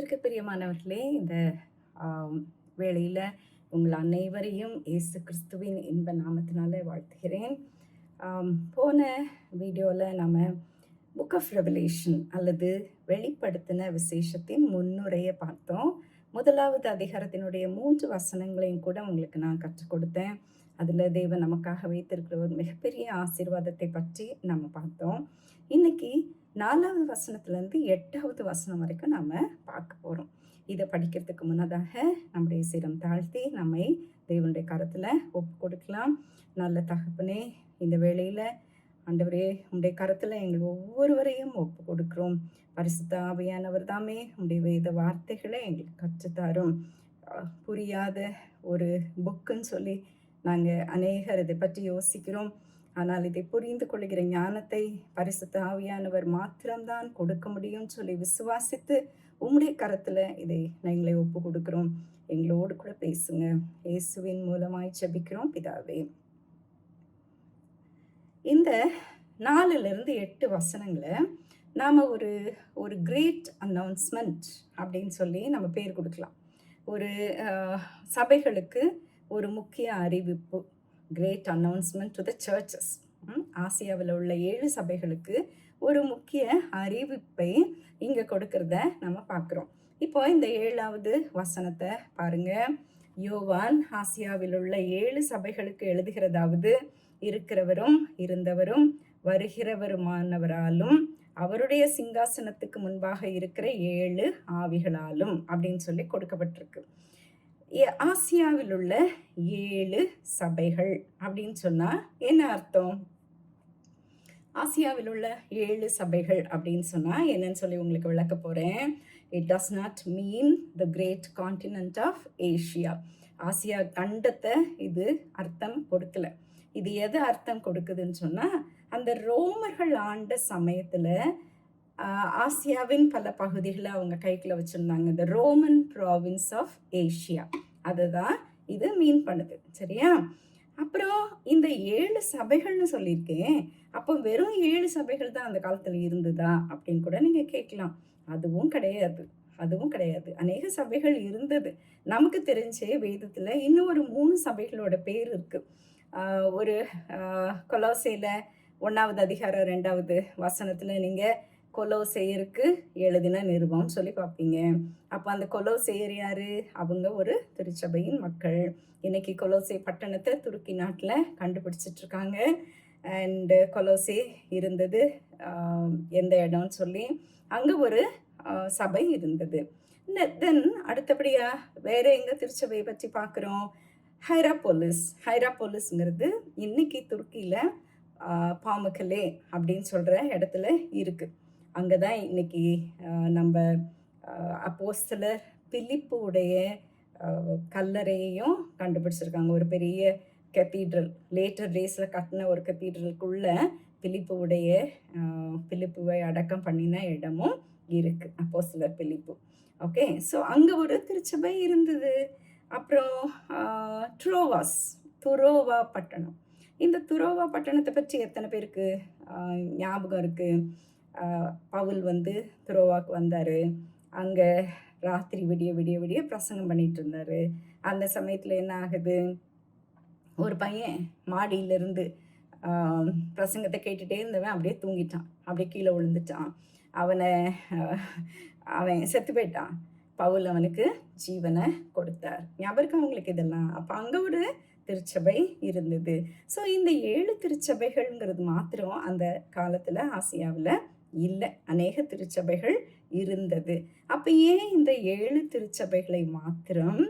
கர்த்தருக்கு பிரியமானவர்களே, இந்த ஆம், வேளையில உங்கள் அனைவரையும் இயேசு கிறிஸ்துவின் இன்ப நாமத்தினால வாழ்த்துகிறேன். போன வீடியோவில் நம்ம புக் ஆஃப் ரெவலேஷன் அல்லது வெளிப்படுத்தின விசேஷத்தின் முன்னுரையை பார்த்தோம். முதலாவது அதிகாரத்தினுடைய 3 வசனங்களையும் கூட உங்களுக்கு நான் கற்றுக் கொடுத்தேன். அதில் தேவன் நமக்காக வைத்திருக்கிற ஒரு மிகப்பெரிய ஆசீர்வாதத்தை பற்றி நம்ம பார்த்தோம். இன்னைக்கு 4வது வசனத்திலேருந்து 8வது வசனம் வரைக்கும் நாம் பார்க்க போகிறோம். இதை படிக்கிறதுக்கு முன்னதாக நம்முடைய சிரம் தாழ்த்தி நம்மை தேவனுடைய கரத்தில் ஒப்பு கொடுக்கலாம். நல்ல தகப்பனே, இந்த வேளையில் ஆண்டவரே, உம்முடைய கரத்தில் எங்கள் ஒவ்வொருவரையும் ஒப்பு கொடுக்குறோம். பரிசுத்த ஆவியானவர் தாமே உம்முடைய வேத வார்த்தைகளை எங்களுக்கு கற்றுத்தாரும். புரியாத ஒரு புக்குன்னு சொல்லி நாங்கள் அநேகர் இதை பற்றி யோசிக்கிறோம். ஆனால் இதை புரிந்து கொள்கிற ஞானத்தை பரிசுத்த ஆவியானவர் மாத்திரம்தான் கொடுக்க முடியும்னு சொல்லி விசுவாசித்து உம்முடைய கரத்தில் இதை எங்களை ஒப்பு கொடுக்குறோம். எங்களோடு கூட பேசுங்க. இயேசுவின் மூலமாய் ஜெபிக்கிறோம் பிதாவே. இந்த 4லிருந்து 8 வசனங்களை நாம் ஒரு கிரேட் அனௌன்ஸ்மெண்ட் அப்படின்னு சொல்லி நம்ம பேர் கொடுக்கலாம். ஒரு சபைகளுக்கு ஒரு முக்கிய அறிவிப்பு, great announcement to the churches. ஆசியாவில் உள்ள 7 சபைகளுக்கு ஒரு முக்கிய அறிவிப்பை இங்கே கொடுக்கறத நம்ம பார்க்குறோம். இப்போ இந்த 7வது வசனத்தை பாருங்க. யோவான் ஆசியாவில் உள்ள 7 சபைகளுக்கு எழுதுகிறதாவது, இருக்கிறவரும் இருந்தவரும் வருகிறவருமானவராலும் அவருடைய சிங்காசனத்துக்கு முன்பாக இருக்கிற 7 ஆவிகளாலும் அப்படின்னு சொல்லி கொடுக்கப்பட்டிருக்கு. ஆசியாவில் உள்ள 7 சபைகள் அப்படின்னு சொன்னா என்ன அர்த்தம்? ஆசியாவில் உள்ள 7 சபைகள் அப்படின்னு சொன்னா என்னன்னு சொல்லி உங்களுக்கு விளக்க போறேன். It does not mean the great continent of Asia. ஆசியா கண்டத்தை இது அர்த்தம் கொடுக்கல. இது எது அர்த்தம் கொடுக்குதுன்னு சொன்னா, அந்த ரோமர்கள் ஆண்ட சமயத்துல ஆசியாவின் பல பகுதிகளை அவங்க கைக்குள்ள வச்சிருந்தாங்க. The Roman province of Asia, அதுதான் இது மீன் பண்ணுது. சரியா? அப்புறம் இந்த 7 சபைகள்னு சொல்லியிருக்கேன். அப்போ வெறும் 7 சபைகள் தான் அந்த காலத்துல இருந்ததா அப்படின்னு கூட நீங்க கேட்கலாம். அதுவும் கிடையாது. அநேக சபைகள் இருந்தது. நமக்கு தெரிஞ்ச வேதத்துல இன்னும் ஒரு 3 சபைகளோட பேர் இருக்கு. ஒரு கொலோசையில 1வது அதிகாரம் 2வது வசனத்துல நீங்க கொலோசேயருக்கு எழுதின நிருபம் சொல்லி பார்ப்பீங்க. அப்போ அந்த கொலோசேயர் யாரு? அவங்க ஒரு திருச்சபையின் மக்கள். இன்னைக்கு கொலோசே பட்டணத்தை துருக்கி நாட்டில் கண்டுபிடிச்சிட்டு இருக்காங்க. அண்டு கொலோசே இருந்தது எந்த இடம்னு சொல்லி அங்கே ஒரு சபை இருந்தது. தென் அடுத்தபடியா வேற எங்க திருச்சபையை பற்றி பார்க்குறோம்? ஹைராபோலிஸ்ங்கிறது இன்னைக்கு துருக்கியில பாமக்கலே அப்படின்னு சொல்ற இடத்துல இருக்கு. அங்கதான் இன்னைக்கு நம்ம அப்போஸ்தலர் பிலிப்புடைய கல்லறையையும் கண்டுபிடிச்சிருக்காங்க. ஒரு பெரிய கத்தீட்ரல், லேட்டர் டேஸ்ல கட்டின ஒரு கத்தீட்ரலுக்குள்ள பிலிப்புவை அடக்கம் பண்ணின இடமும் இருக்கு, அப்போஸ்தலர் பிலிப்பு. ஓகே, ஸோ அங்க ஒரு திருச்சபை இருந்தது. அப்புறம் துரோவா பட்டணம். இந்த துரோவா பட்டணத்தை பற்றி எத்தனை பேருக்கு ஞாபகம் இருக்கு? பவுல் துரோவாக்கு வந்தாரு. அங்க ராத்திரி விடிய விடிய விடிய பிரசங்கம் பண்ணிட்டு இருந்தாரு. அந்த சமயத்துல என்ன ஆகுது? ஒரு பையன் மாடியிலிருந்து பிரசங்கத்தை கேட்டுட்டே இருந்தவன் அப்படியே தூங்கிட்டான், அப்படியே கீழே விழுந்துட்டான். அவன் செத்து போயிட்டான். பவுல் அவனுக்கு ஜீவனை கொடுத்தார். ஞாபகம் அவங்களுக்கு இதெல்லாம். அப்போ அங்கே ஒரு திருச்சபை இருந்தது. ஸோ இந்த 7 திருச்சபைகள்ங்கிறது மாத்திரம் அந்த காலத்தில் ஆசியாவில் இல்லை, அநேக திருச்சபைகள் இருந்தது. அப்போ ஏன் இந்த 7 திருச்சபைகளை மாத்திரம்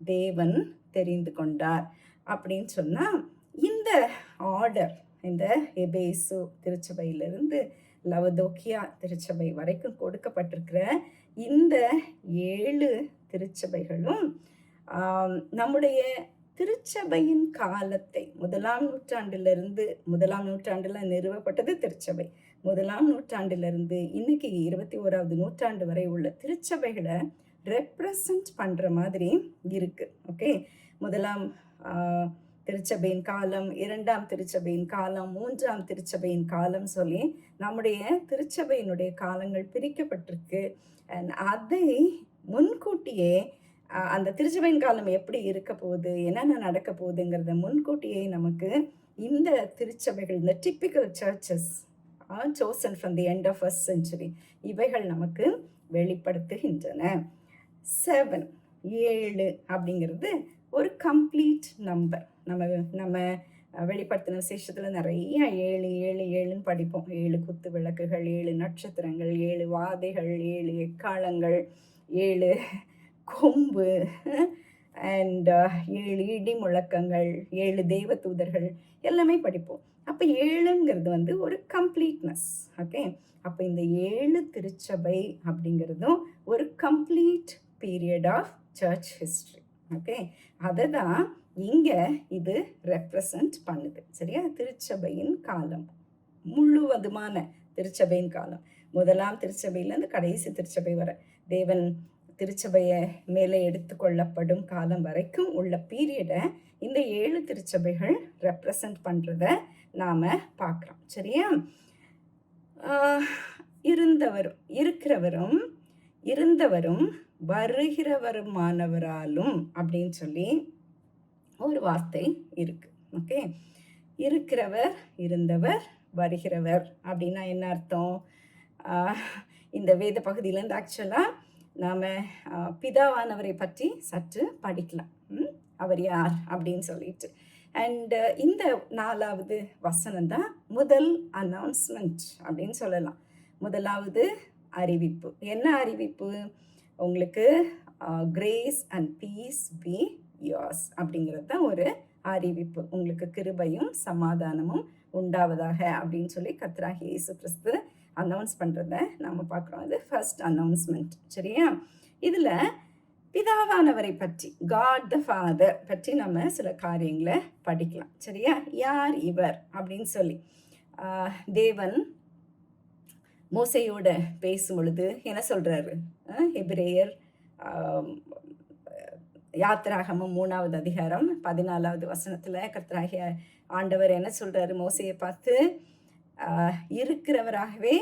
தேவன் தெரிந்து கொண்டார் அப்படின்னு சொன்னால், இந்த ஆர்டர் இந்த எபேசு திருச்சபையிலிருந்து லவதோக்கியா திருச்சபை வரைக்கும் கொடுக்கப்பட்டிருக்கிற இந்த 7 திருச்சபைகளும் நம்முடைய திருச்சபையின் காலத்தை, முதலாம் நூற்றாண்டுல நிறுவப்பட்டது திருச்சபை. முதலாம் நூற்றாண்டிலிருந்து இன்னைக்கு 21வது நூற்றாண்டு வரை உள்ள திருச்சபைகளை ரெப்ரசன்ட் பண்ற மாதிரி இருக்கு. ஓகே, முதலாம் திருச்சபையின் காலம், 2ஆம் திருச்சபையின் காலம், 3ஆம் திருச்சபையின் காலம் சொல்லி நம்முடைய திருச்சபையினுடைய காலங்கள் பிரிக்கப்பட்டிருக்கு. அதை முன்கூட்டியே அந்த திருச்சபையின் காலம் எப்படி இருக்க போகுது, என்னென்ன நடக்க போகுதுங்கிறத முன்கூட்டியே நமக்கு இந்த திருச்சபைகள், இந்த typical churches chosen from the end of first century, இவைகள் நமக்கு வெளிப்படுத்துகின்றன. 7 7 அப்படிங்கிறது ஒரு கம்ப்ளீட் நம்பர். நம்ம வெளிப்படுத்தின விசேஷத்தில் நிறைய 7 7 7ன்னு படிப்போம். 7 குத்து விளக்குகள், 7 நட்சத்திரங்கள், 7 வாதைகள், 7 எக்காளங்கள், 7 கொம்பு அண்ட் 7 இடி முழக்கங்கள், 7 தெய்வ தூதர்கள் எல்லாமே படிப்போம். அப்போ 7ங்கிறது ஒரு கம்ப்ளீட்னஸ். ஓகே, அப்போ இந்த 7 திருச்சபை அப்படிங்கிறதும் ஒரு complete period of church history. Okay, அதை தான் இங்கே இது ரெப்ரசன்ட் பண்ணுது. சரியா, திருச்சபையின் காலம், முழுவதுமான திருச்சபையின் காலம், முதலாம் திருச்சபையிலேருந்து கடைசி திருச்சபை வரை, தேவன் திருச்சபையை மேலே எடுத்துக்கொள்ளப்படும் காலம் வரைக்கும் உள்ள பீரியடை இந்த 7 திருச்சபைகள் ரெப்ரசன்ட் பண்ணுறத நாம் பார்க்குறோம். சரியா, இருந்தவரும் வருகிறவருமானவராலும் அப்படின்னு சொல்லி ஒரு வார்த்தை இருக்கு. ஓகே, இருக்கிறவர், இருந்தவர், வருகிறவர் அப்படின்னா என்ன அர்த்தம்? இந்த வேத பகுதியிலேருந்து ஆக்சுவலாக நாம் பிதாவானவரை பற்றி சற்று படிக்கலாம். அவர் யார் அப்படின்னு சொல்லிட்டு. அண்ட் இந்த 4வது வசனம் தான் முதல் அனௌன்ஸ்மெண்ட் அப்படின்னு சொல்லலாம். முதலாவது அறிவிப்பு. என்ன அறிவிப்பு? உங்களுக்கு grace and peace B yours அப்படிங்கிறது தான் ஒரு அறிவிப்பு. உங்களுக்கு கிருபையும் சமாதானமும் உண்டாவதாக அப்படின்னு சொல்லி கர்த்தராகிய இயேசு கிறிஸ்து அனௌன்ஸ் பண்ணுறத நாம் பார்க்குறோம். இது ஃபர்ஸ்ட் அனௌன்ஸ்மெண்ட். சரியா, இதில் பிதாவானவரை பற்றி, காட் த ஃபாதர் பற்றி நம்ம சில காரியங்களை படிக்கலாம். சரியா, யார் இவர் அப்படின்னு சொல்லி தேவன் மோசையோட பேசும் பொழுது என்ன சொல்கிறாரு? எபிரேயர் யாத்திராகமம் 3வது அதிகாரம் 14வது வசனத்தில் கர்த்தராகிய ஆண்டவர் என்ன சொல்கிறாரு? மோசையை பார்த்து இருக்கிறவராகவே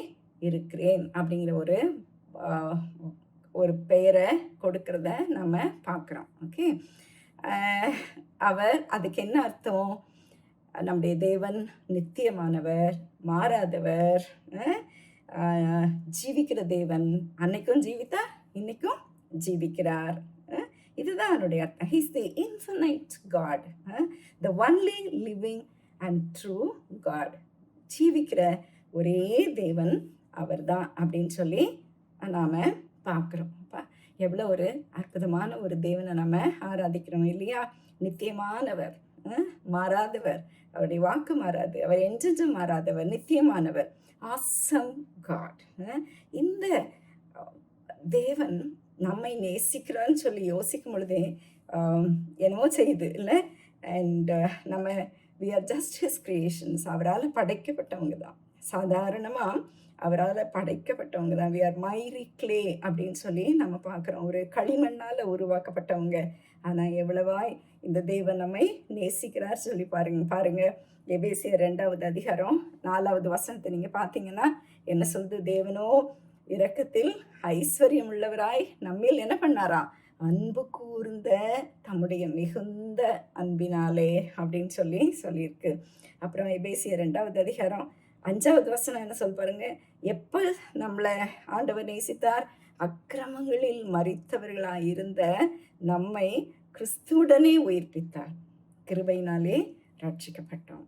இருக்கிறேன் அப்படிங்கிற ஒரு பெயரை கொடுக்கறத நம்ம பார்க்குறோம். ஓகே, அவர், அதுக்கு என்ன அர்த்தம்? நம்முடைய தேவன் நித்தியமானவர், மாறாதவர், ஜீவிக்கிற தேவன். அன்னைக்கும் ஜீவித்தார், இன்னைக்கும் ஜீவிக்கிறார். இதுதான் அவருடைய அர்த்தம். He's the infinite God, the only living and true God. ஜீவிக்கிற ஒரே தேவன் அவர் தான் அப்படின்னு சொல்லி நாம் பார்க்குறோம். எவ்வளோ ஒரு அற்புதமான ஒரு தேவனை நம்ம ஆராதிக்கிறோம் இல்லையா? நித்தியமானவர், மாறாதவர், அவருடைய வாக்கு மாறாது, அவர் என்றென்றும் மாறாதவர், நித்தியமானவர், ஆசம் காட். இந்த தேவன் நம்மை நேசிக்கிறான்னு சொல்லி யோசிக்கும் பொழுதே என்னவோ செய்யுது இல்லை? அண்ட் நம்ம we are just his creations. அவரால் படைக்கப்பட்டவங்க தான். சாதாரணமாக அவரால் படைக்கப்பட்டவங்க தான். we are miry clay அப்படின்னு சொல்லி நம்ம பார்க்குறோம். ஒரு களிமண்ணால் உருவாக்கப்பட்டவங்க. ஆனால் எவ்வளவாய் இந்த தேவன் நம்மை நேசிக்கிறார் சொல்லி பாருங்க. எபேசியர் 2வது அதிகாரம் 4வது வசனத்தை நீங்கள் பார்த்தீங்கன்னா என்ன சொல்லுது? தேவனோ இரக்கத்தில் ஐஸ்வர்யம் உள்ளவராய் நம்மில் என்ன பண்ணாரா? அன்பு கூர்ந்த தம்முடைய மிகுந்த அன்பினாலே அப்படின்னு சொல்லியிருக்கு. அப்புறம் எபேசியர் 2வது அதிகாரம் 5வது வசனம் என்ன சொல் பாருங்க? எப்போ நம்மளை ஆண்டவர் நேசித்தார்? அக்கிரமங்களில் மரித்தவர்களாக இருந்த நம்மை கிறிஸ்துவுடனே உயிர்ப்பித்தார், கிருபையினாலே ரட்சிக்கப்பட்டோம்.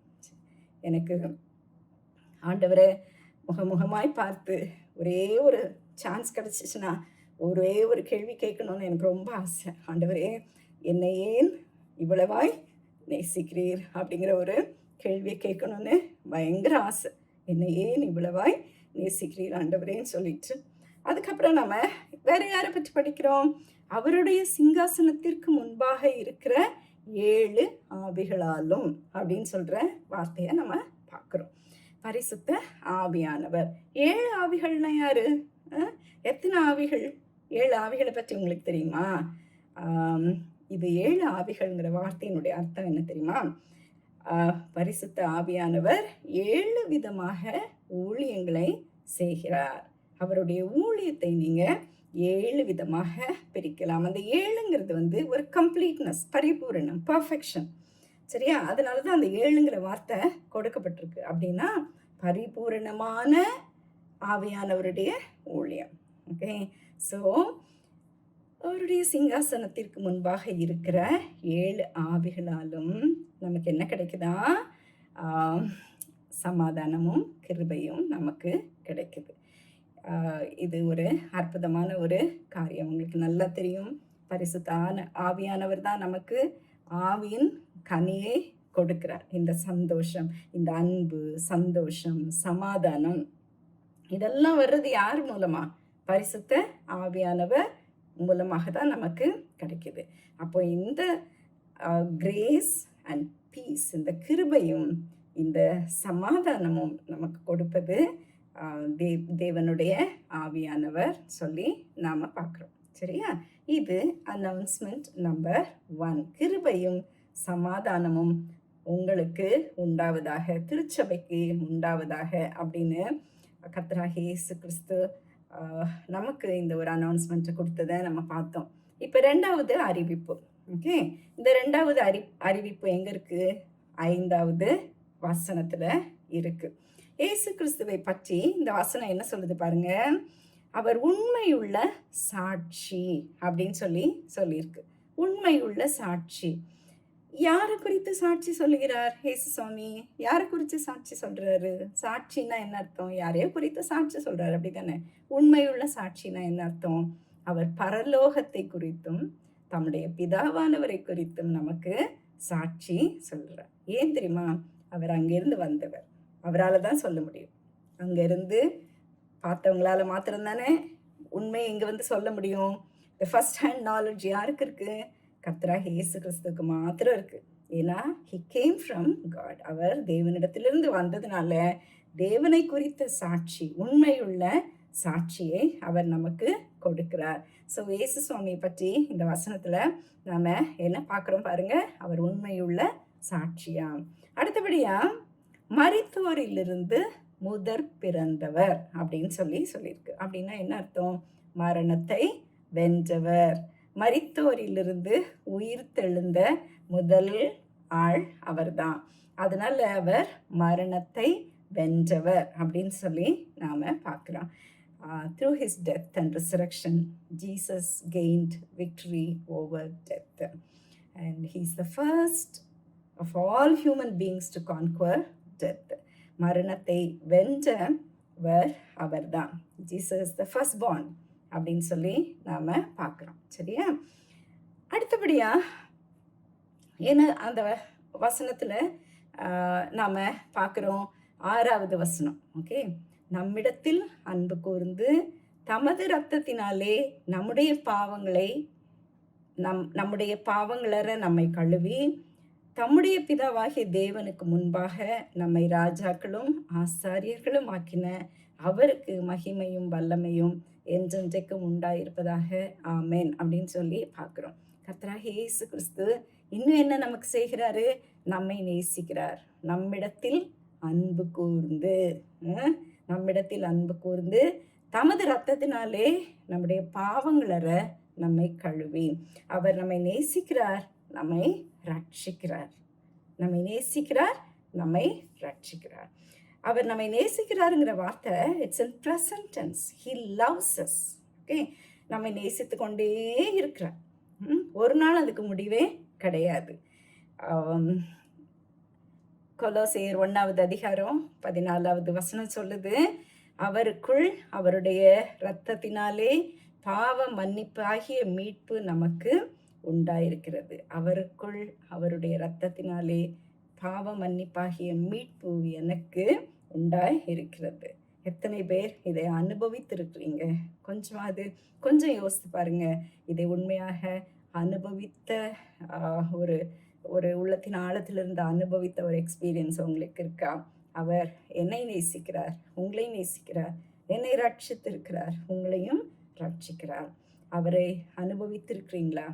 எனக்கு ஆண்டவரை முகமாய் பார்த்து ஒரே ஒரு சான்ஸ் கிடச்சிச்சுன்னா ஒரே ஒரு கேள்வி கேட்கணும்னு எனக்கு ரொம்ப ஆசை. ஆண்டவரே, என்னை ஏன் இவ்வளவாய் நேசிக்கிறீர் அப்படிங்கிற ஒரு கேள்வியை கேட்கணும்னு பயங்கர ஆசை. என்னை ஏன் இவ்வளவாய் நேசிக்கிறீர் ஆண்டவரேன்னு சொல்லிட்டு, அதுக்கப்புறம் நம்ம வேற யாரை பற்றி படிக்கிறோம்? அவருடைய சிங்காசனத்திற்கு முன்பாக இருக்கிற 7 ஆவிகளாலும் அப்படின்னு சொல்கிற வார்த்தையை நம்ம பார்க்குறோம். பரிசுத்த ஆவியானவர். 7 ஆவிகள்னா யாரு? எத்தனை ஆவிகள்? 7 ஆவிகளை பற்றி உங்களுக்கு தெரியுமா? இது 7 ஆவிகள்ங்கிற வார்த்தையினுடைய அர்த்தம் என்ன தெரியுமா? பரிசுத்த ஆவியானவர் 7 விதமாக ஊழியங்களை செய்கிறார். அவருடைய ஊழியத்தை நீங்கள் 7 விதமாக பிரிக்கலாம். அந்த 7ங்கிறது வந்து ஒரு கம்ப்ளீட்னஸ், பரிபூரணம், பர்ஃபெக்ஷன். சரியா? அதனால தான் அந்த 7ங்கிற வார்த்தை கொடுக்கப்பட்டிருக்கு. அப்படின்னா பரிபூரணமான ஆவியானவருடைய ஊழியம். ஓகே. ஸோ அவருடைய சிங்காசனத்திற்கு முன்பாக இருக்கிற 7 ஆவிகளாலும் நமக்கு என்ன கிடைக்குதா? சமாதானமும் கிருபையும் நமக்கு கிடைக்குது. இது ஒரு அற்புதமான ஒரு காரியம். உங்களுக்கு நல்லா தெரியும், பரிசுத்த ஆவியானவர் தான் நமக்கு ஆவியின் கனியை கொடுக்கிறார். இந்த சந்தோஷம், இந்த அன்பு, சந்தோஷம், சமாதானம் இதெல்லாம் வர்றது யார் மூலமா? பரிசுத்த ஆவியானவர் மூலமாக தான் நமக்கு கிடைக்குது. அப்போ இந்த கிரேஸ் அண்ட் பீஸ், இந்த கிருபையும் இந்த சமாதானமும் நமக்கு கொடுப்பது தேவனுடைய ஆவியானவர் சொல்லி நாம் பார்க்குறோம். சரியா? இது அனௌன்ஸ்மெண்ட் நம்பர் 1. கிருபையும் சமாதானமும் உங்களுக்கு உண்டாவதாக, திருச்சபைக்கு உண்டாவதாக அப்படின்னு கர்த்தராகிய இயேசு கிறிஸ்து நமக்கு இந்த ஒரு அனௌன்ஸ்மெண்ட்டை கொடுத்ததை நம்ம பார்த்தோம். இப்போ 2வது அறிவிப்பு. ஓகே, இந்த 2வது அறிவிப்பு எங்கே இருக்குது? 5வது வசனத்தில் இருக்குது. இயேசு கிறிஸ்துவை பற்றி இந்த வசனம் என்ன சொல்லுது பாருங்க. அவர் உண்மையுள்ள சாட்சி அப்படின்னு சொல்லியிருக்கு. உண்மையுள்ள சாட்சி. யாரை குறித்து சாட்சி சொல்லுகிறார் இயேசு சுவாமி? யாரை குறித்து சாட்சி சொல்றாரு? சாட்சின்னா என்ன அர்த்தம்? யாரையோ குறித்து சாட்சி சொல்றாரு, அப்படித்தானே? உண்மையுள்ள சாட்சினா என்ன அர்த்தம்? அவர் பரலோகத்தை குறித்தும் தம்முடைய பிதாவானவரை குறித்தும் நமக்கு சாட்சி சொல்றார். ஏன் தெரியுமா? அவர் அங்கிருந்து வந்தவர், அவரால் தான் சொல்ல முடியும். அங்கிருந்து பார்த்தவங்களால மாத்திரம்தானே உண்மையை இங்கே வந்து சொல்ல முடியும். த ஃபர்ஸ்ட் ஹேண்ட் நாலேஜ் யாருக்கு இருக்கு? கர்த்தராகிய இயேசு கிறிஸ்துவுக்கு மாத்திரம் இருக்கு. ஏன்னா he came from God. அவர் தேவனிடத்திலிருந்து வந்ததுனால தேவனை குறித்த சாட்சி, உண்மையுள்ள சாட்சியை அவர் நமக்கு கொடுக்கிறார். ஸோ இயேசு சுவாமியை பற்றி இந்த வசனத்தில் நாம் என்ன பார்க்குறோம் பாருங்க. அவர் உண்மையுள்ள சாட்சியாம். அடுத்தபடியா மரித்தோரிலிருந்து முதற் பிறந்தவர் அப்படின்னு சொல்லியிருக்கு. அப்படின்னா என்ன அர்த்தம்? மரணத்தை வென்றவர், மரித்தோரிலிருந்து உயிர் தெழுந்த முதல் ஆள் அவர்தான். அதனால அவர் மரணத்தை வென்றவர் அப்படின்னு சொல்லி நாம் பார்க்குறோம். Through his death and resurrection, Jesus gained victory over death. And he's the first of all human beings to conquer death. மரணத்தை வென்றவர் அவர்தான். Jesus the firstborn அப்படின்னு சொல்லி நாம் பார்க்குறோம். சரியா? அடுத்தபடியா ஏன்னா அந்த வசனத்தில் நாம் பார்க்குறோம் 6வது வசனம். ஓகே, நம்மிடத்தில் அன்பு கூர்ந்து தமது இரத்தத்தினாலே நம்முடைய பாவங்களற நம்மை கழுவி தம்முடைய பிதாவாகிய தேவனுக்கு முன்பாக நம்மை ராஜாக்களும் ஆசாரியர்களும் ஆக்கின அவருக்கு மகிமையும் வல்லமையும் என்றென்றைக்கும் உண்டாயிருப்பதாக ஆமேன் அப்படின்னு சொல்லி பார்க்குறோம். கர்த்தராகிய இயேசு கிறிஸ்து இன்னும் என்ன நமக்கு செய்கிறாரு? நம்மை நேசிக்கிறார். நம்மிடத்தில் அன்பு கூர்ந்து தமது இரத்தத்தினாலே நம்முடைய பாவங்களற நம்மை கழுவி. அவர் நம்மை நேசிக்கிறார், நம்மை ரட்சிக்கிறார். அவர் நம்மை நேசிக்கிறாருங்கிற வார்த்தை it's in present tense. He loves us. Okay, நம்மை நேசித்து கொண்டே இருக்கிறார். ஒரு நாள் அதுக்கு முடிவே கிடையாது. கொலோசையர் 1வது அதிகாரம் 14வது வசனம் சொல்லுது, அவருக்குள் அவருடைய இரத்தத்தினாலே பாவ மன்னிப்பாகிய மீட்பு நமக்கு உண்டாயிருக்கிறது. அவருக்குள் அவருடைய இரத்தத்தினாலே பாவ மன்னிப்பாகிய மீட்பு எனக்கு உண்டாய் இருக்கிறது. எத்தனை பேர் இதை அனுபவித்திருக்கிறீங்க? கொஞ்சம் யோசித்து பாருங்க. இதை உண்மையாக அனுபவித்த ஒரு உள்ளத்தின் ஆழத்திலிருந்து அனுபவித்த ஒரு எக்ஸ்பீரியன்ஸ் உங்களுக்கு இருக்கா? அவர் என்னை நேசிக்கிறார், உங்களை நேசிக்கிறார், என்னை ரட்சித்திருக்கிறார், உங்களையும் ரட்சிக்கிறார். அவரை அனுபவித்திருக்கிறீங்களா?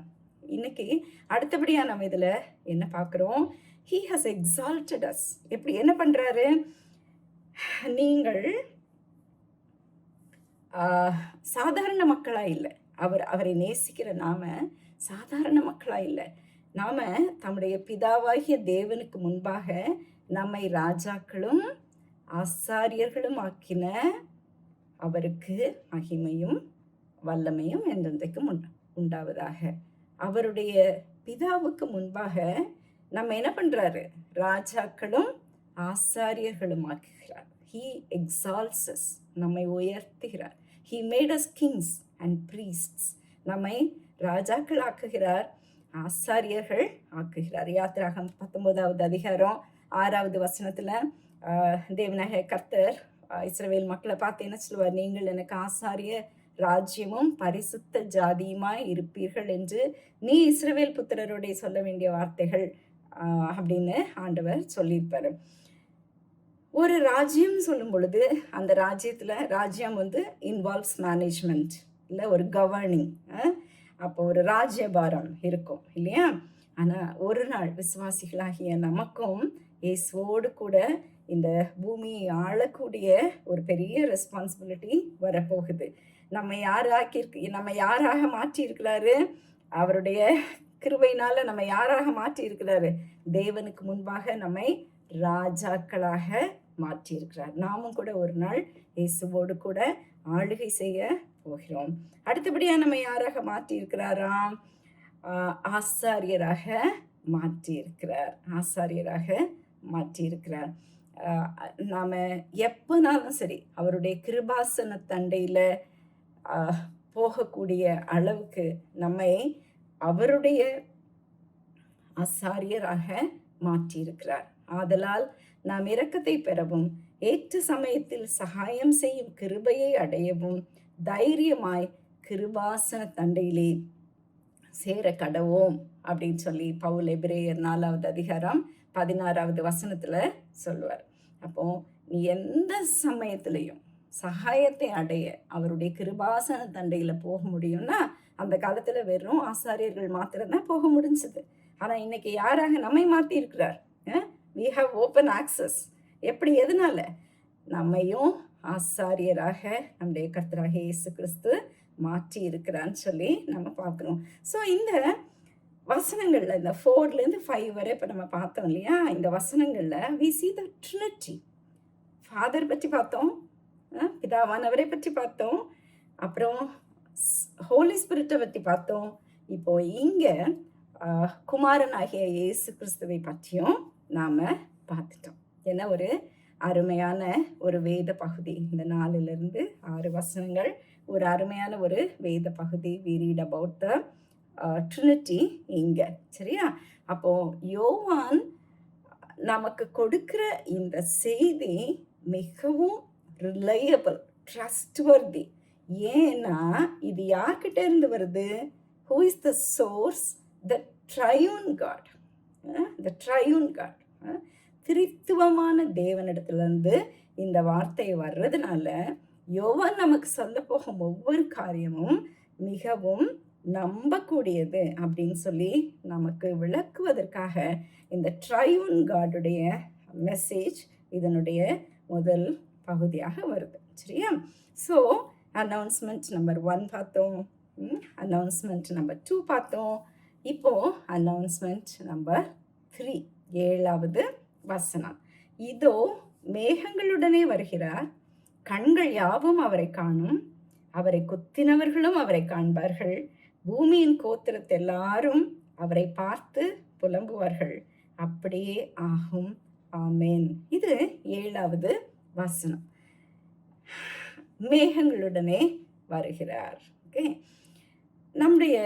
இன்னைக்கு அடுத்தபடியா நம்ம இதில் என்ன பார்க்குறோம்? He has exalted us. எப்படி என்ன பண்ணுறாரு? நீங்கள் சாதாரண மக்களாக இல்லை. அவரை நேசிக்கிற நாம சாதாரண மக்களாக இல்லை. நாம தம்முடைய பிதாவாகிய தேவனுக்கு முன்பாக நம்மை ராஜாக்களும் ஆசாரியர்களும் ஆக்கின அவருக்கு மகிமையும் வல்லமையும் என்றென்றைக்கும் உண்டாவதாக. அவருடைய பிதாவுக்கு முன்பாக நம்ம என்ன பண்றாரு? ராஜாக்களும் ஆசாரியர்களும் ஆக்குகிறார். He exalts us. நம்மை உயர்த்துகிறார். He made us kings and priests. நம்மை ராஜாக்கள் ஆக்குகிறார், ஆசாரியர்கள் ஆக்குகிறார். யாத்திராகம் 19வது அதிகாரம் 6வது வசனத்துல தேவனாகிய கர்த்தர் இஸ்ரவேல் மக்களை பார்த்து என்ன சொல்லுவார்? நீங்கள் எனக்கு ஆசாரிய ராஜ்யமும் பரிசுத்த ஜாதியுமாய் இருப்பீர்கள் என்று நீ இஸ்ரவேல் புத்திரருடைய சொல்ல வேண்டிய வார்த்தைகள் அப்படின்னு ஆண்டவர் சொல்லியிருப்பாரு. ஒரு ராஜ்யம் சொல்லும் பொழுது அந்த ராஜ்யம் இன்வால்வ்ஸ் மேனேஜ்மெண்ட், இல்லை ஒரு கவர்னிங். அப்போ ஒரு ராஜ்யபாரம் இருக்கும் இல்லையா? ஆனால் ஒரு நாள் விசுவாசிகளாகிய நமக்கும் இயேசுவோடு கூட இந்த பூமியை ஆளக்கூடிய ஒரு பெரிய ரெஸ்பான்சிபிலிட்டி வரப்போகுது. நம்ம யாராக மாற்றி இருக்கிறாரு? அவருடைய கிருபையினால நம்ம யாராக மாற்றி இருக்கிறாரு? தேவனுக்கு முன்பாக நம்மை ராஜாக்களாக மாற்றி இருக்கிறார். நாமும் கூட ஒரு நாள் இயேசுவோடு கூட ஆளுகை செய்ய போகிறோம். அடுத்தபடியா நம்ம யாராக மாற்றி இருக்கிறாராம்? ஆசாரியராக மாற்றி இருக்கிறார். நாம எப்பனாலும் சரி அவருடைய கிருபாசன தண்டையில போகக்கூடிய அளவுக்கு நம்மை அவருடைய ஆசாரியராக மாற்றி இருக்கிறார். ஆதலால் நாம் இரக்கத்தை பெறவும் ஏற்ற சமயத்தில் சகாயம் செய்யும் கிருபையை அடையவும் தைரியமாய் கிருபாசன தண்டையிலே சேர கடவோம் அப்படின்னு சொல்லி பவுல் எபிரேயர் 4வது அதிகாரம் 16வது வசனத்துல சொல்லுவார். அப்போ நீ எந்த சமயத்திலையும் சகாயத்தை அடைய அவருடைய கிருபாசன தண்டையில போக முடியும்னா, அந்த காலத்துல வெறும் ஆசாரியர்கள் மாத்திரம்தான் போக முடிஞ்சது. ஆனா இன்னைக்கு யாராக நம்மை மாற்றி இருக்கிறார்? we have open access. எப்படி? எதனால? நம்மையும் ஆசாரியராக நம்முடைய கர்த்தராக இயேசு கிறிஸ்து மாற்றி இருக்கிறான்னு சொல்லி நம்ம பார்க்கணும். ஸோ இந்த வசனங்கள்ல இந்த 4லேருந்து 5 வரை இப்போ நம்ம பார்த்தோம் இல்லையா? இந்த வசனங்கள்ல we see the Trinity. Father பற்றி பார்த்தோம், பிதாவானவரை பற்றி பார்த்தோம், அப்புறம் ஹோலி ஸ்பிரிட்டை பற்றி பார்த்தோம். இப்போ இங்க குமாரனாகிய இயேசு கிறிஸ்துவை பற்றியும் நாம பார்த்துட்டோம். ஏன்னா ஒரு அருமையான ஒரு வேத பகுதி. இந்த 4லிருந்து 6 வசனங்கள் ஒரு அருமையான ஒரு வேத பகுதி. we read about the Trinity இங்க. சரியா? அப்போ யோவான் நமக்கு கொடுக்கிற இந்த செய்தி மிகவும் ரிலையபிள், ட்ரஸ்ட்வர்தி. ஏன்னா இது யார்கிட்ட இருந்து வருது? who is the source? the triune God. the triune God. திரித்துவமான தேவனிடத்திலிருந்து இந்த வார்த்தை வர்றதுனால யோவான் நமக்கு சொல்ல போகும் ஒவ்வொரு காரியமும் மிகவும் நம்பக்கூடியது அப்படின்னு சொல்லி நமக்கு விளக்குவதற்காக இந்த ட்ரையூன் காடுடைய மெசேஜ் இதனுடைய முதல் பகுதியாக வருது. சரியா? ஸோ அனௌன்ஸ்மெண்ட் நம்பர் 1 பார்த்தோம், அனௌன்ஸ்மெண்ட் நம்பர் 2 பார்த்தோம். இப்போ அனௌன்ஸ்மெண்ட் நம்பர் 3, 7வது வசனம். இதோ மேகங்களுடனே வருகிறார், கண்கள் யாவும் அவரை காணும், அவரை குத்தினவர்களும் அவரை காண்பார்கள், பூமியின் கோத்திரத்தை எல்லாரும் அவரை பார்த்து புலம்புவார்கள். அப்படியே ஆகும். ஆமேன். இது 7வது வசனம். மேகங்களுடனே வருகிறார். ஓகே, நம்முடைய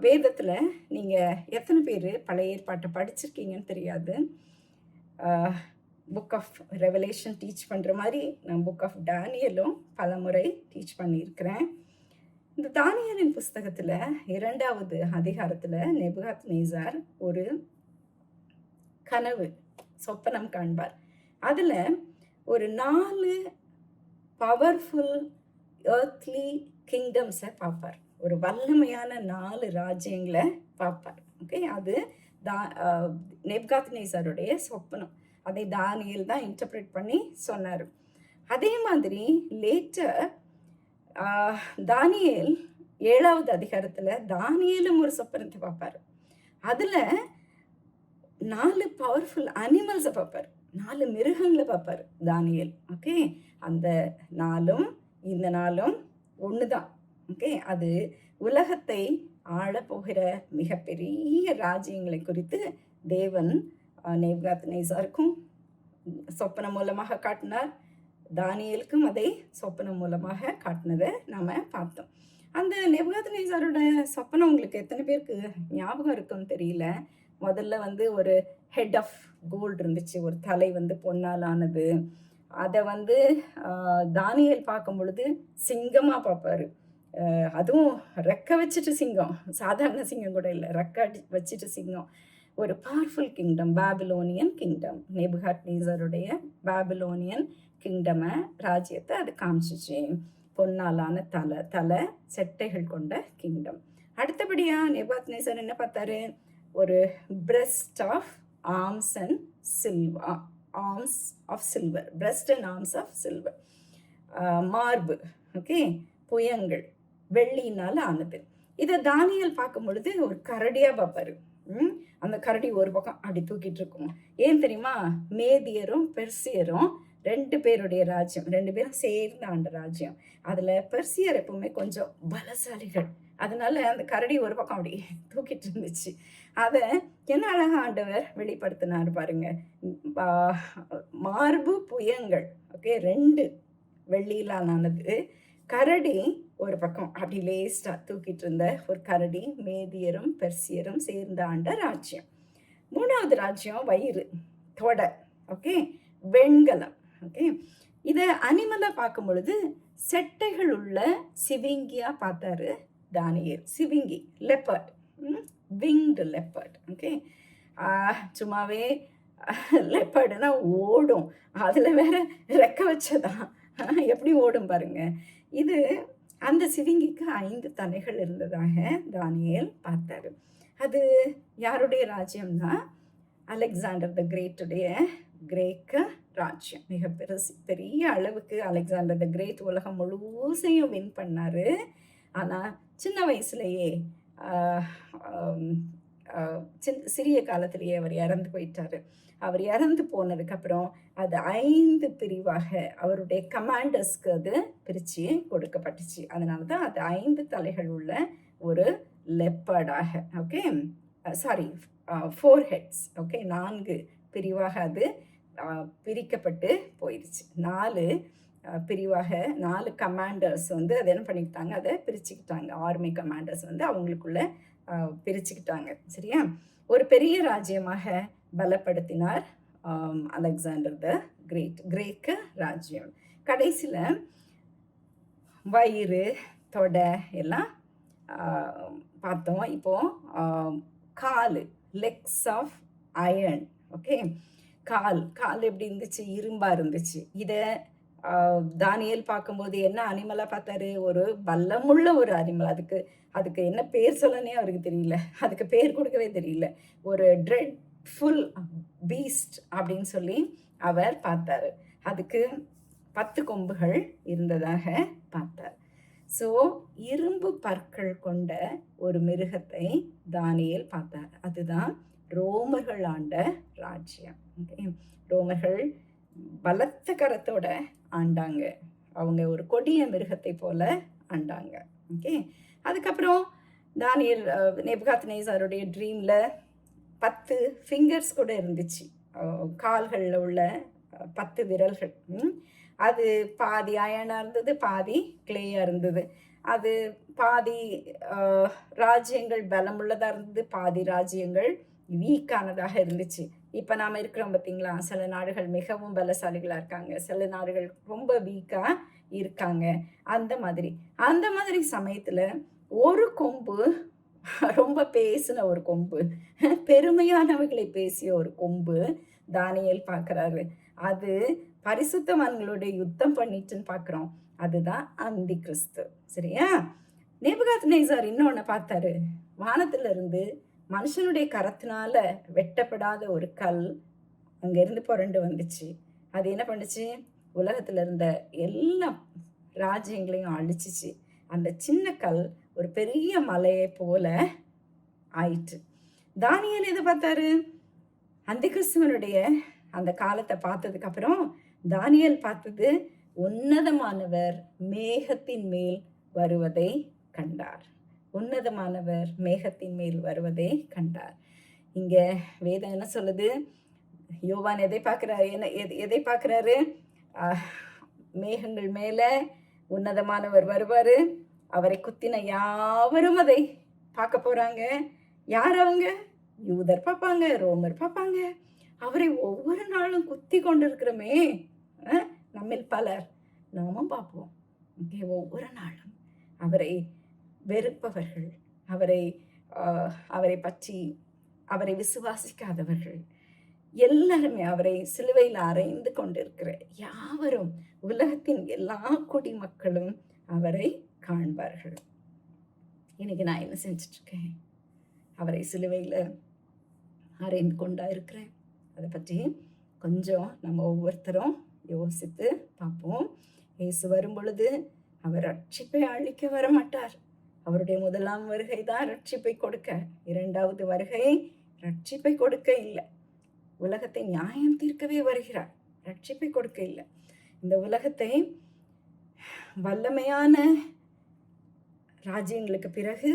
வேதத்தில் நீங்கள் எத்தனை பேர் பழைய ஏற்பாட்டை படிச்சிருக்கீங்கன்னு தெரியாது. புக் ஆஃப் ரெவலேஷன் டீச் பண்ணுற மாதிரி நான் புக் ஆஃப் டானியலும் பல முறை டீச் பண்ணியிருக்கிறேன். இந்த தானியலின் புஸ்தகத்தில் 2வது அதிகாரத்தில் நேபுகாத்நேசார் ஒரு கனவு சொப்பனம் காண்பார். அதில் ஒரு 4 பவர்ஃபுல் எர்த்லி கிங்டம்ஸை பார்ப்பார். ஒரு வல்லமையான 4 ராஜ்யங்களை பார்ப்பார். ஓகே, அது நேபுகாத்நேசாருடைய சொப்பனம். அதை தானியேல் தான் இன்டர்பிரேட் பண்ணி சொன்னார். அதே மாதிரி லேட்டர் தானியேல் 7வது அதிகாரத்தில் தானியேலும் ஒரு சொப்பனத்தை பார்ப்பார். அதில் 4 பவர்ஃபுல் அனிமல்ஸை பார்ப்பார், 4 மிருகங்களை பார்ப்பார் தானியேல். ஓகே, அந்த நாளும் இந்த நாளும் ஒன்று தான். ஓகே, அது உலகத்தை ஆளப்போகிற மிகப்பெரிய ராஜ்யங்களை குறித்து தேவன் நேபுகாத்நேசாருக்கும் சொப்பனம் மூலமாக காட்டினார். தானியேலுக்கும் அதை சொப்பனம் மூலமாக காட்டினதை நாம் பார்த்தோம். அந்த நேபுகாத்நேசாரோட சொப்பனம் உங்களுக்கு எத்தனை பேருக்கு ஞாபகம் இருக்குன்னு தெரியல. முதல்ல ஒரு ஹெட் ஆஃப் கோல்டு இருந்துச்சு, ஒரு தலை பொன்னால் ஆனது. அதை தானியேல் பார்க்கும் பொழுது சிங்கமாக பார்ப்பாரு. அதுவும் ரெக்க வச்சுட்டு சிங்கம், சாதாரண சிங்கம் கூட இல்லை, ரெக்க வச்சுட்டு சிங்கம். ஒரு பவர்ஃபுல் கிங்டம், பாபிலோனியன் கிங்டம், நேபுகாத்நேசருடைய பாபிலோனியன் கிங்டமை, ராஜ்யத்தை அது காமிச்சிச்சு. பொன்னாலான தலை செட்டைகள் கொண்ட கிங்டம். அடுத்தபடியாக நேபுகாத்நேசர் என்ன பார்த்தாரு? ஒரு breast of arms and silver, arms of silver, breast and arms of silver, மார்பு, ஓகே, புயங்கள் வெள்ளியினால் ஆனது. இதை தானியேல் பார்க்கும் பொழுது ஒரு கரடியாக பார்ப்பாரு. அந்த கரடி ஒரு பக்கம் அப்படி தூக்கிட்டு இருக்கும். ஏன் தெரியுமா? மேதியரும் பெர்சியரும் 2 பேருடைய ராஜ்யம், 2 பேரும் சேர்ந்து ஆண்ட ராஜ்யம். அதில் பெர்சியர் எப்பவுமே கொஞ்சம் பலசாலிகள், அதனால அந்த கரடி ஒரு பக்கம் அப்படி தூக்கிட்டு இருந்துச்சு. அதை என்ன அழகா ஆண்டவர் வெளிப்படுத்தினார் பாருங்க. மார்பு புயங்கள், ஓகே, 2 வெள்ளியிலானது. கரடி ஒரு பக்கம் அப்படி லேஸ்டா தூக்கிட்டு இருந்த ஒரு கரடி. மேதியரும் பெர்சியரும் சேர்ந்த ஆண்ட ராஜ்யம். 3வது ராஜ்யம் வயிறு, தொடை, ஓகே, வெண்கலம். ஓகே, இதை அனிமலாக பார்க்கும் பொழுது செட்டைகள் உள்ள சிவிங்கியா பார்த்தாரு தானியேல். சிவிங்கி, லெப்பர்ட், விங்டு லெப்பர்ட். ஓகே, சும்மாவே லெப்பர்டுனா ஓடும், அதில் வேற ரெக்க வச்சதான், எப்படி ஓடும் பாருங்க. இது அந்த சிவிங்கிக்கு 5 தலைகள் இருந்ததாக தானியேல் பார்த்தாரு. அது யாருடைய ராஜ்யம்னா அலெக்சாண்டர் த கிரேட்டுடைய கிரேக்க ராஜ்யம். மிக பெரிய அளவுக்கு அலெக்சாண்டர் த கிரேட் உலகம் முழுசையும் வின் பண்ணார். ஆனால் சின்ன வயசுலேயே சிறிய காலத்திலேயே அவர் இறந்து போயிட்டார். அவர் இறந்து போனதுக்கப்புறம் அது 5 பிரிவாக அவருடைய கமாண்டர்ஸ்க்கு அது பிரித்து கொடுக்கப்பட்டுச்சு. அதனால தான் அது 5 தலைகள் உள்ள ஒரு லெப்பர்டாக, ஓகே, சாரி 4 ஹெட்ஸ், ஓகே, 4 பிரிவாக அது பிரிக்கப்பட்டு போயிடுச்சு. 4 பிரிவாக 4 கமாண்டர்ஸ் அது என்ன பண்ணிக்கிட்டாங்க, அதை பிரிச்சுக்கிட்டாங்க. ஆர்மி கமாண்டர்ஸ் அவங்களுக்குள்ள பிரிச்சுக்கிட்டாங்க. சரியா? ஒரு பெரிய ராஜ்யமாக பலப்படுத்தினார் அலெக்சாண்டர் த கிரேட், கிரேக்க ராஜ்யம். கடைசியில் வயிறு, தொடை எல்லாம் பார்த்தோம். இப்போது கால், லெக்ஸ் ஆஃப் அயர்ன், ஓகே, கால் எப்படி இருந்துச்சு? இரும்பாக இருந்துச்சு. இதை தானியேல் பார்க்கும்போது என்ன அனிமலாக பார்த்தாரு? ஒரு பல்லமுள்ள ஒரு அனிமல். அதுக்கு என்ன பேர் சொல்லனே அவருக்கு தெரியல, அதுக்கு பேர் கொடுக்கவே தெரியல. ஒரு ட்ரெட்ஃபுல் பீஸ்ட் அப்படின்னு சொல்லி அவர் பார்த்தாரு. அதுக்கு 10 கொம்புகள் இருந்ததாக பார்த்தார். ஸோ இரும்பு பற்கள் கொண்ட ஒரு மிருகத்தை தானியேல் பார்த்தார். அதுதான் ரோமர்கள் ஆண்ட ராஜ்யம். ஓகே, ரோமர்கள் பலத்த கரத்தோட ஆண்டாங்க. அவங்க ஒரு கொடிய மிருகத்தை போல ஆண்டாங்க. ஓகே, அதுக்கப்புறம் தானியேல் நேபுகாத்நேசாருடைய ட்ரீமில் 10 ஃபிங்கர்ஸ் கூட இருந்துச்சு, கால்களில் உள்ள 10 விரல்கள். அது பாதி அயனாக இருந்தது, பாதி கிளேயாக இருந்தது. அது பாதி ராஜ்யங்கள் பலமுள்ளதாக இருந்தது, பாதி ராஜ்யங்கள் வீக்கானதாக இருந்துச்சு. இப்போ நாம் இருக்கிறோம் பார்த்தீங்களா, சில நாடுகள் மிகவும் பலசாலிகளாக இருக்காங்க, சில நாடுகள் ரொம்ப வீக்காக இருக்காங்க. அந்த மாதிரி சமயத்தில் ஒரு கொம்பு, ரொம்ப பேசின ஒரு கொம்பு, பெருமையானவர்களை பேசிய ஒரு கொம்பு தானியேல் பார்க்குறாரு. அது பரிசுத்தவான்களுடைய யுத்தம் பண்ணிட்டுன்னு பார்க்குறோம். அதுதான் அந்தி கிறிஸ்து. சரியா? நேபுகாத்நேசார் இன்னொன்று பார்த்தாரு. வானத்திலிருந்து மனுஷனுடைய கரத்தினால வெட்டப்படாத ஒரு கல் அங்கேருந்து புரண்டு வந்துச்சு. அது என்ன பண்ணுச்சு? உலகத்தில் இருந்த எல்லா ராஜ்யங்களையும் அழிச்சிச்சு. அந்த சின்ன கல் ஒரு பெரிய மலையை போல ஆயிற்று. தானியேல் எதை பார்த்தாரு? அந்த கிறிஸ்துவனுடைய அந்த காலத்தை பார்த்ததுக்கு அப்புறம் தானியேல் பார்த்தது உன்னதமானவர் மேகத்தின் மேல் வருவதை கண்டார். உன்னதமானவர் மேகத்தின் மேல் வருவதை கண்டார். இங்க வேதம் என்ன சொல்லுது? யோவான் எதை பார்க்கிறாரு? எதை பார்க்கிறாரு? மேகங்கள் மேல உன்னதமானவர் வருவாரு. அவரை குத்தின யாவரும் அதை பார்க்க போறாங்க. யார் அவங்க? யூதர் பார்ப்பாங்க, ரோமர் பார்ப்பாங்க. அவரை ஒவ்வொரு நாளும் குத்தி கொண்டிருக்கிறோமே, நம்மில் பலர் நாமும் பார்ப்போம். இங்கே ஒவ்வொரு நாளும் அவரை வெறுப்பவர்கள், அவரை பற்றி அவரை விசுவாசிக்காதவர்கள் எல்லாருமே, அவரை சிலுவையில் அறைந்து கொண்டிருக்கிற யாவரும், உலகத்தின் எல்லா குடிமக்களும் அவரை காண்பார்கள். இன்னைக்கு நான் என்ன செஞ்சுட்டு இருக்கேன்? அவரை சிலுவையில் அறைந்து கொண்டா இருக்கிறேன். அதை பற்றி கொஞ்சம் நம்ம ஒவ்வொருத்தரும் யோசித்து பார்ப்போம். இயேசு வரும் பொழுது அவர் ரட்சிப்பை அழிக்க வர மாட்டார். அவருடைய முதலாம் வருகை தான் ரட்சிப்பை கொடுக்க, இரண்டாவது வருகை ரட்சிப்பை கொடுக்க இல்லை. உலகத்தை நியாயம் தீர்க்கவே வருகிறார், ரட்சிப்பை கொடுக்க இல்லை. இந்த உலகத்தை வல்லமையான ராஜ்யங்களுக்கு பிறகு,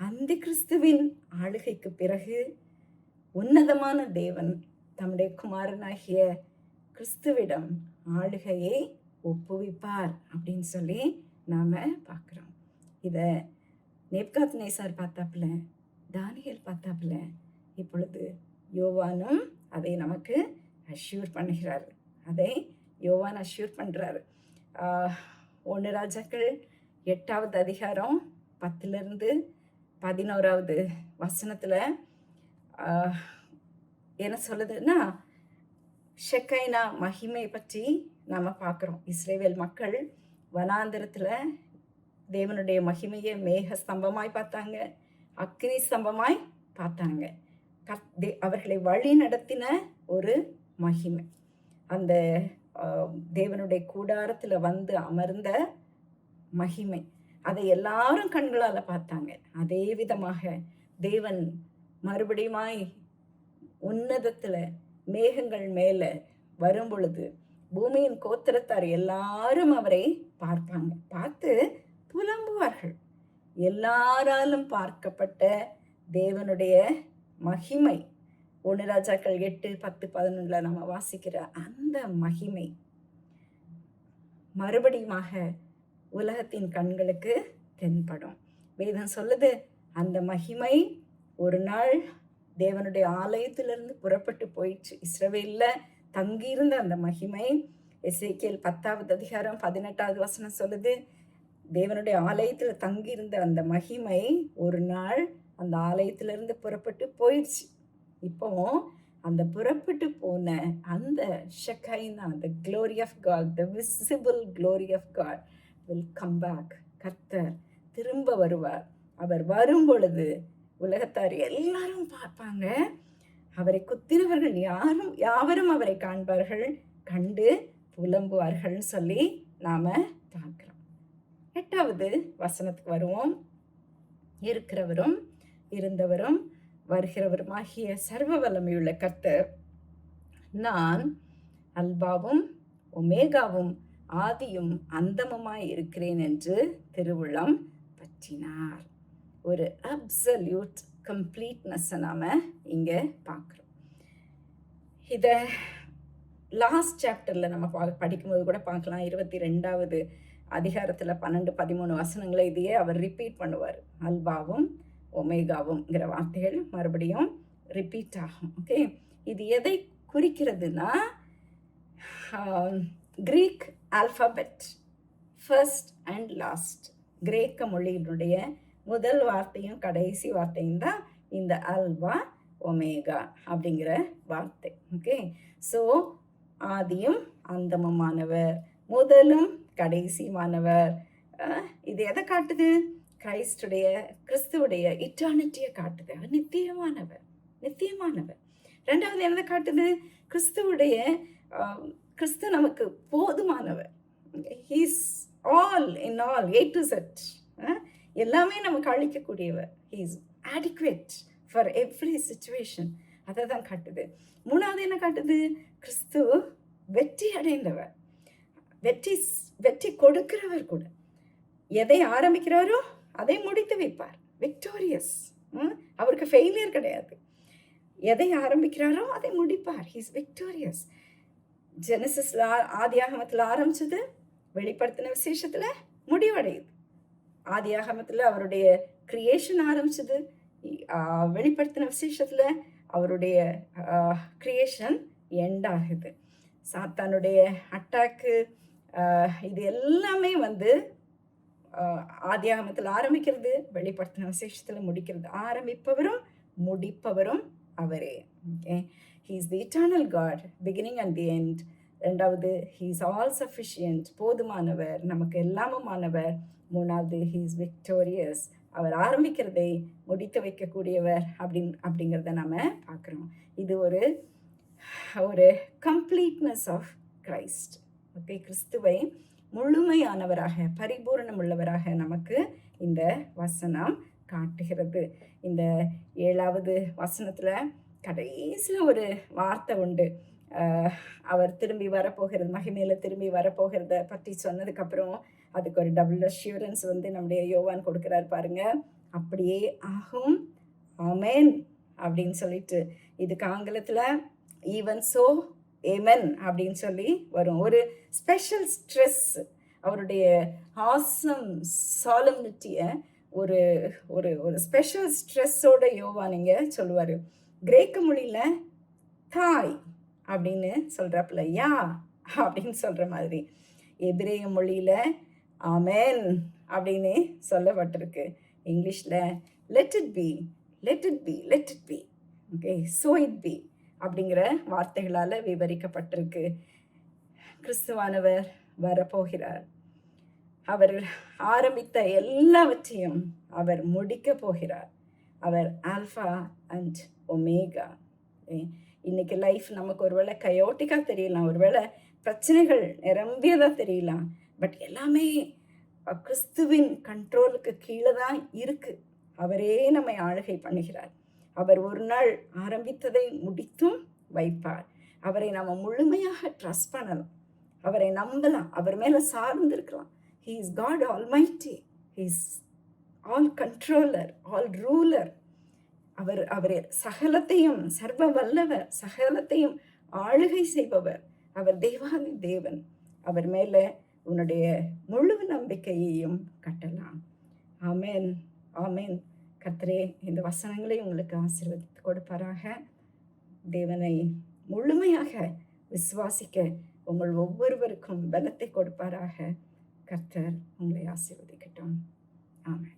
அந்த கிறிஸ்துவின் ஆளுகைக்கு பிறகு உன்னதமான தேவன் தம்முடைய குமாரனாகிய கிறிஸ்துவிடம் ஆளுகையை ஒப்புவிப்பார் அப்படின்னு சொல்லி நாம பார்க்கிறோம். இதை நேப்காத்நேசார் பார்த்தாப்புல, தானியேல் பார்த்தாப்புல, இப்பொழுது யோவானும் அதை நமக்கு அஷ்யூர் பண்ணுகிறார். அதை யோவான் அஷ்யூர் பண்றாரு. 1 ராஜாக்கள் 8வது அதிகாரம் 10லிருந்து 11வது வசனத்துல என்ன சொல்லுதுன்னா, ஷெக்கைனா மகிமை பற்றி நாம பார்க்குறோம். இஸ்ரேவேல் மக்கள் வனாந்திரத்துல தேவனுடைய மகிமையை மேக ஸ்தம்பமாய் பார்த்தாங்க, அக்னி ஸ்தம்பமாய் பார்த்தாங்க. அவர்களை வழி நடத்தின ஒரு மகிமை, அந்த தேவனுடைய கூடாரத்துல வந்து அமர்ந்த மகிமை, அதை எல்லாரும் கண்களால பார்த்தாங்க. அதே விதமாக தேவன் மறுபடியுமாய் உன்னதத்துல மேகங்கள் மேல வரும் பொழுது பூமியின் கோத்திரத்தார் எல்லாரும் அவரை பார்ப்பாங்க, பார்த்து புலம்புவார்கள். எல்லாராலும் பார்க்கப்பட்ட தேவனுடைய மகிமை 1 ராஜாக்கள் 8, 10, 11 நம்ம வாசிக்கிற அந்த மகிமை மறுபடியுமாக உலகத்தின் கண்களுக்கு தென்படும். வேதம் சொல்லுது, அந்த மகிமை ஒரு நாள் தேவனுடைய ஆலயத்திலிருந்து புறப்பட்டு போயிடுச்சு. இஸ்ரவேல்ல தங்கியிருந்த அந்த மகிமை, எசேக்கியேல் 10வது அதிகாரம் 18வது வசனம் சொல்லுது, தேவனுடைய ஆலயத்துல தங்கியிருந்த அந்த மகிமை ஒரு நாள் அந்த ஆலயத்திலிருந்து புறப்பட்டு போயிடுச்சு. இப்போ அந்த புறப்பட்டு போன அந்த ஷெக்கைனா, the glory of God, the visible glory of God will come back. கர்த்தர் திரும்ப வருவார். அவர் வரும் பொழுது உலகத்தார் எல்லாரும் பார்ப்பாங்க. அவரை குத்தினவர்கள் யாவரும் அவரை காண்பார்கள், கண்டு புலம்புவார்கள் சொல்லி நாம பார்க்கிறோம். 8வது வசனத்துக்கு வருவோம். இருக்கிறவரும் இருந்தவரும் வருகிறவருமாகிய சர்வ வல்லமையுள்ள கர்த்தர், நான் அல்பாவும் ஒமேகாவும் ஆதியும் அந்தமுமாய் இருக்கிறேன் என்று திருவுளம் பற்றினார். ஒரு அப்சல்யூட் கம்ப்ளீட்னஸ் நாம இங்க பார்க்கிறோம். இத லாஸ்ட் சாப்டர்ல நம்ம படிக்கும்போது கூட பார்க்கலாம். 22வது அதிகாரத்துல 12, 13 வசனங்களை இதையே அவர் ரிப்பீட் பண்ணுவார். அல்பாவும் ஒமேகாவும்ங்கிற வார்த்தைகள் மறுபடியும் ரிப்பீட் ஆகும். ஓகே, இது எதை குறிக்கிறதுனா, Greek alphabet first and last, கிரேக்க மொழியினுடைய முதல் வார்த்தையும் கடைசி வார்த்தையும் தான் இந்த அல்பா ஒமேகா அப்படிங்கிற வார்த்தை. ஓகே, ஸோ ஆதியும் அந்தமுமானவர், முதலும் கடைசியுமானவர். இது எதை காட்டுது? கிறிஸ்துவுடைய இட்டர்னிட்டியை காட்டுது. அவர் நித்தியமானவர். 2வது எதை காட்டுது? கிறிஸ்து நமக்கு போதுமானவர். He's all in all, A to Z, எல்லாமே நமக்கு அளிக்கக்கூடியவர். He is adequate for every situation. அதை தான் காட்டுது. மூணாவது என்ன காட்டுது? கிறிஸ்து வெற்றி அடைந்தவர், வெற்றி வெற்றி கொடுக்கிறவர் கூட. எதை ஆரம்பிக்கிறாரோ அதை முடித்து வைப்பார். விக்டோரியஸ். அவருக்கு ஃபெயிலியர் கிடையாது. எதை ஆரம்பிக்கிறாரோ அதை முடிப்பார். He's victorious. ஜெனசிஸ்ல ஆதியாகமத்தில் ஆரம்பிச்சது வெளிப்படுத்தின விசேஷத்தில் முடிவடையுது. ஆதியாகமத்தில் அவருடைய கிரியேஷன் ஆரம்பிச்சது, வெளிப்படுத்தின விசேஷத்தில் அவருடைய கிரியேஷன் எண்ட் ஆகுது. சாத்தானுடைய அட்டாக்கு இது எல்லாமே வந்து ஆதியாகமத்தில் ஆரம்பிக்கிறது, வெளிப்படுத்தின விசேஷத்தில் முடிக்கிறது. ஆரம்பிப்பவரும் முடிப்பவரும் அவரே. Okay, he is the eternal God, beginning and the end. ரெண்டாவது, ஹீ இஸ் ஆல் சஃபிஷியன்ட், போதுமானவர், நமக்கு எல்லாமுமானவர். மூணாவது, ஹீ இஸ் விக்டோரியஸ், அவர் ஆரம்பிக்கிறதை முடித்து வைக்கக்கூடியவர் அப்படிங்கிறத நம்ம பார்க்குறோம். இது ஒரு கம்ப்ளீட்னஸ் ஆஃப் கிரைஸ்ட். ஓகே, கிறிஸ்துவை முழுமையானவராக, பரிபூரணம் உள்ளவராக நமக்கு இந்த வசனம் காட்டுகிறது. இந்த 7வது வசனத்தில் கடைசியில் ஒரு வார்த்தை உண்டு. அவர் திரும்பி வரப்போகிறது, மகிமையில் திரும்பி வரப்போகிறத பற்றி சொன்னதுக்கப்புறம் அதுக்கு ஒரு டபுள் அஷ்யூரன்ஸ் வந்து நம்முடைய யோவான் கொடுக்குறாரு பாருங்க. அப்படியே ஆகும், ஆமேன் அப்படின்னு சொல்லிட்டு. இதுக்கு ஆங்கிலத்தில் ஈவன் சோ ஏமன் அப்படின்னு சொல்லி வரும். ஒரு ஸ்பெஷல் ஸ்ட்ரெஸ், அவருடைய ஆசம் சாலம்னிட்டியை ஒரு ஒரு ஒரு ஸ்பெஷல் ஸ்ட்ரெஸ்ஸோட யோவான் இங்கே சொல்லுவார். கிரேக்க மொழியில் தாய் அப்படின்னு சொல்கிறப்பல யா அப்படின்னு சொல்கிற மாதிரி, எபிரேய மொழியில் ஆமேன் அப்படின்னு சொல்லப்பட்டிருக்கு. இங்கிலீஷில் let it be, let it be, let it be, okay, so it be அப்படிங்கிற வார்த்தைகளால் விவரிக்கப்பட்டிருக்கு. கிறிஸ்துவானவர் வரப்போகிறார். அவர் ஆரம்பித்த எல்லாவற்றையும் அவர் முடிக்க போகிறார். அவர் ஆல்ஃபா அண்ட் ஒமேகா. இன்னைக்கு லைஃப் நமக்கு ஒருவேளை கயோட்டிக்காக தெரியலாம், ஒருவேளை பிரச்சனைகள் நிரம்பியதாக தெரியலாம். பட் எல்லாமே கிறிஸ்துவின் கண்ட்ரோலுக்கு கீழே தான் இருக்குது. அவரே நம்மை ஆளுகை பண்ணுகிறார். அவர் ஒரு நாள் ஆரம்பித்ததை முடித்தும் வைப்பார். அவரை நம்ம முழுமையாக ட்ரஸ்ட் பண்ணலாம், அவரை நம்பலாம், அவர் மேலே சார்ந்திருக்கலாம். He is God almighty, he is all controller, all ruler. அவர் சகலத்தையும், சர்வ வல்லவர், சகலத்தையும் ஆளுகை செய்பவர். அவர் தேவாதி தேவன். அவர் மேலே உன்னுடைய முழு நம்பிக்கையையும் கட்டலாம். ஆமேன், ஆமேன். கர்த்தரே இந்த வசனங்களை உங்களுக்கு ஆசீர்வதித்து கொடுப்பாராக. தேவனை முழுமையாக விசுவாசிக்க உங்கள் ஒவ்வொருவருக்கும் பலத்தை கொடுப்பாராக. கர்த்தர் உங்களை ஆசீர்வதிக்கட்டும். ஆமென்.